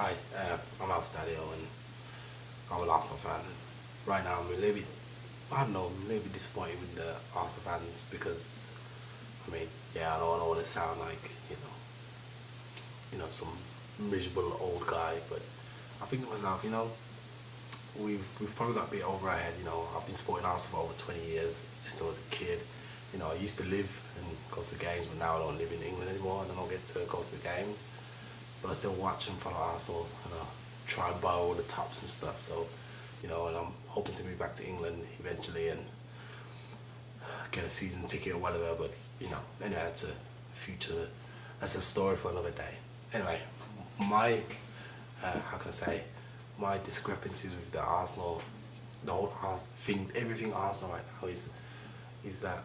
Hi, I'm Alstallio and I'm an Arsenal fan. Right now, I'm a little bit, I don't know, I'm a little bit disappointed with the Arsenal fans because, yeah, I don't want to sound like, some miserable old guy, but I think to myself, we've probably got a bit over our head. I've been supporting Arsenal for over 20 years since I was a kid. I used to live and go to the games, but now I don't live in England anymore and I don't get to go to the games. But I still watch and follow Arsenal and I try and buy all the tops and stuff. So, and I'm hoping to move back to England eventually and get a season ticket or whatever. But anyway, that's a future. That's a story for another day. Anyway, my how can I say, my discrepancies with the Arsenal, the whole thing, everything Arsenal right now is that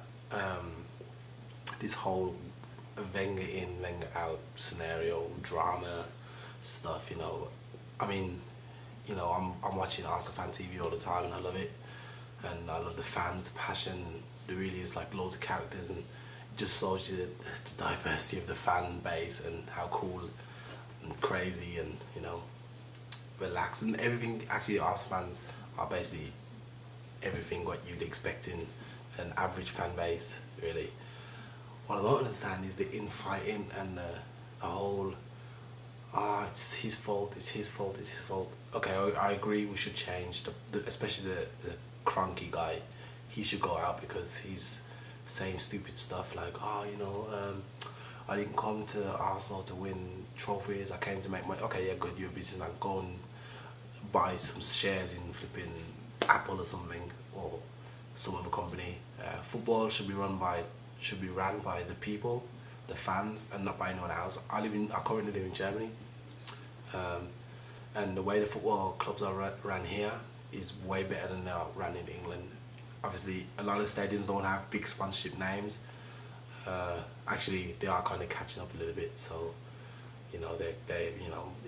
this whole Wenger in, Wenger out scenario, drama stuff. I'm watching Arsenal fan TV all the time and I love it, and I love the fans, the passion. There really is like loads of characters, and it just shows you the diversity of the fan base and how cool and crazy and relaxed and everything. Actually, Arsenal fans are basically everything what you'd expect in an average fan base, really. What I don't understand is the infighting and the whole, it's his fault, it's his fault, it's his fault. Okay, I agree we should change, especially the cranky guy. He should go out because he's saying stupid stuff like, I didn't come to Arsenal to win trophies, I came to make money. Okay, yeah, good, you're a businessman, go and buy some shares in flipping Apple or something, or some other company. Football should be ran by the people, the fans, and not by anyone else. I currently live in Germany, and the way the football clubs are run here is way better than they are run in England. Obviously, a lot of stadiums don't have big sponsorship names. Actually, they are kind of catching up a little bit. So, they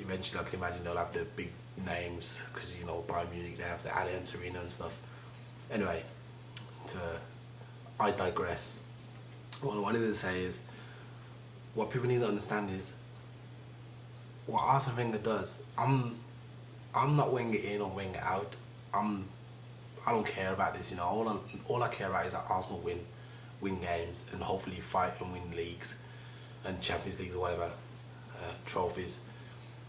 eventually, I can imagine they'll have the big names because Bayern Munich, they have the Allianz Arena and stuff. Anyway, I digress. What I wanted to say is, what people need to understand is, what Arsene Wenger does, I'm not Wenger in or Wenger out. I don't care about this, all I care about is that Arsenal win games and hopefully fight and win leagues and Champions Leagues or whatever, trophies.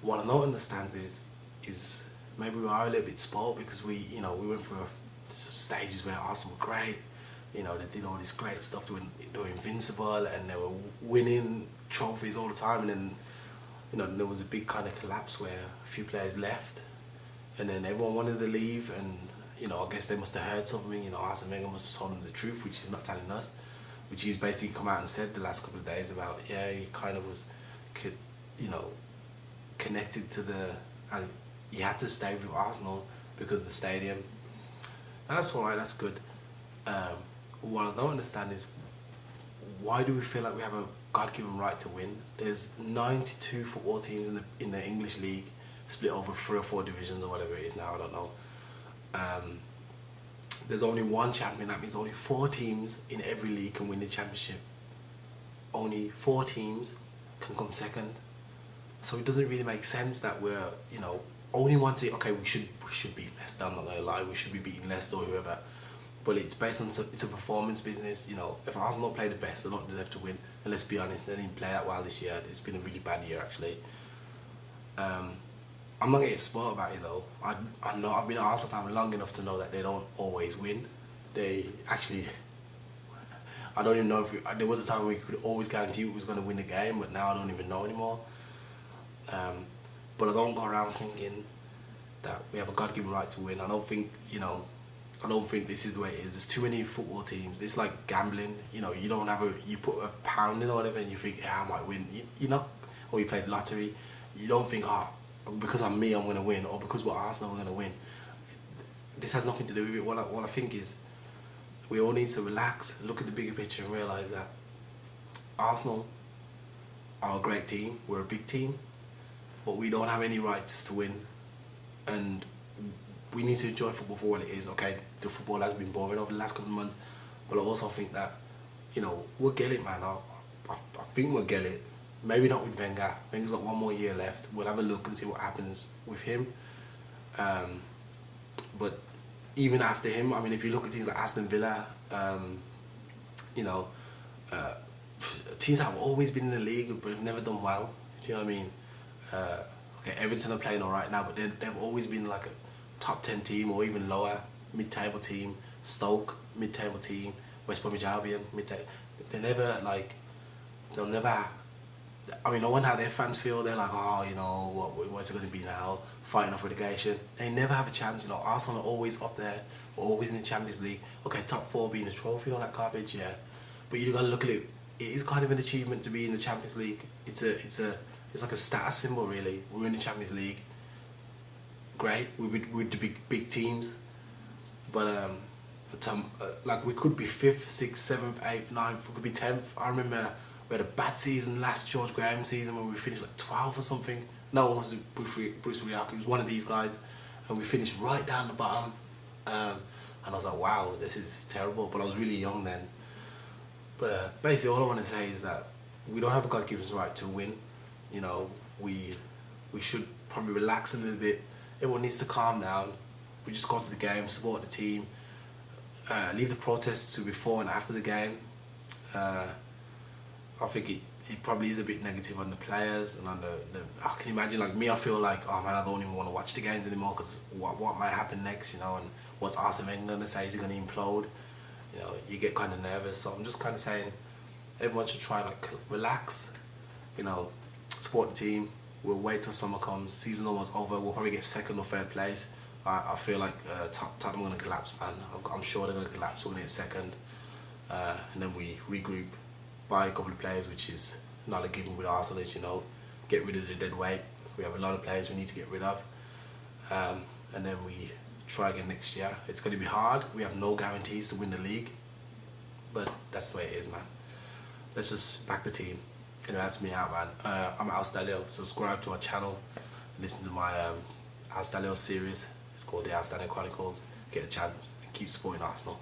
What I don't understand is maybe we are a little bit spoiled because we went through stages where Arsenal were great. They did all this great stuff, they were invincible and they were winning trophies all the time, and then there was a big kind of collapse where a few players left and then everyone wanted to leave, and I guess they must have heard something. Arsene Wenger must have told them the truth, which he's not telling us, which he's basically come out and said the last couple of days about, he kind of was connected to he had to stay with Arsenal because of the stadium, and that's alright, that's good. What I don't understand is, why do we feel like we have a God-given right to win? There's 92 football teams in the English league, split over 3 or 4 divisions or whatever it is now, I don't know. There's only one champion, that means only 4 teams in every league can win the championship. Only 4 teams can come second. So it doesn't really make sense that we're, only one team. Okay, we should beat Leicester, I'm not gonna lie, we should be beating Leicester or whoever. But it's based on, it's a performance business. If Arsenal play the best, they don't deserve to win. And let's be honest, they didn't play that well this year. It's been a really bad year, actually. I'm not getting spoiled about it though. I know, I've been an Arsenal fan long enough to know that they don't always win. They actually, I don't even know if there was a time when we could always guarantee we was going to win the game, but now I don't even know anymore. But I don't go around thinking that we have a God-given right to win. I don't think this is the way it is. There's too many football teams. It's like gambling. You put a pound in or whatever and you think, I might win. Or you play the lottery. You don't think, because I'm me, I'm going to win, or because we're Arsenal, we're going to win. This has nothing to do with it. What I think is, we all need to relax, look at the bigger picture and realise that Arsenal are a great team. We're a big team, but we don't have any rights to win. And we need to enjoy football for what it is. Okay, the football has been boring over the last couple of months, but I also think that, we'll get it, man. I think we'll get it. Maybe not with Wenger. Wenger's got one more year left. We'll have a look and see what happens with him. But even after him, I mean, if you look at teams like Aston Villa, you know, teams that have always been in the league but have never done well. Do you know what I mean? Okay, Everton are playing all right now, but they've always been like a top 10 team or even lower, mid-table team. Stoke, mid-table team. West Bromwich Albion, mid-table. They'll never. I mean, I wonder how their fans feel. They're like, oh, you know, what's it going to be now? Fighting off relegation. They never have a chance. You know, Arsenal are always up there, always in the Champions League. Okay, top 4 being a trophy, all that garbage, yeah. But you got to look at it. It is kind of an achievement to be in the Champions League. It's like a status symbol, really. We're in the Champions League. Great. We're with the big teams, but like we could be 5th, 6th, 7th, 8th, 9th. We could be 10th. I remember we had a bad season last George Graham season when we finished like 12th or something. No, it was Bruce Riak. It was one of these guys, and we finished right down the bottom. And I was like, wow, this is terrible. But I was really young then. But basically, all I want to say is that we don't have a God-given right to win. You know, we should probably relax a little bit. Everyone needs to calm down. We just go to the game, support the team, leave the protests to before and after the game. I think it probably is a bit negative on the players and on the I can imagine, like me, I feel like, oh man, I don't even want to watch the games anymore because what might happen next, you know, and what's Arsene Wenger going to say? Is he going to implode? You know, you get kind of nervous. So I'm just kind of saying everyone should try like relax, you know, support the team. We'll wait till summer comes. Season's almost over. We'll probably get 2nd or 3rd place. I feel like Tottenham are going to collapse, man. I'm sure they're going to collapse. We're going to get 2nd. And then we regroup, buy a couple of players, which is not a given with Arsenal, you know. Get rid of the dead weight. We have a lot of players we need to get rid of. And then we try again next year. It's going to be hard. We have no guarantees to win the league. But that's the way it is, man. Let's just back the team. Anyway, that's me out, man. I'm Alstallio. Subscribe to our channel. Listen to my Alstallio series. It's called the Alstallio Chronicles. Get a chance and keep supporting Arsenal.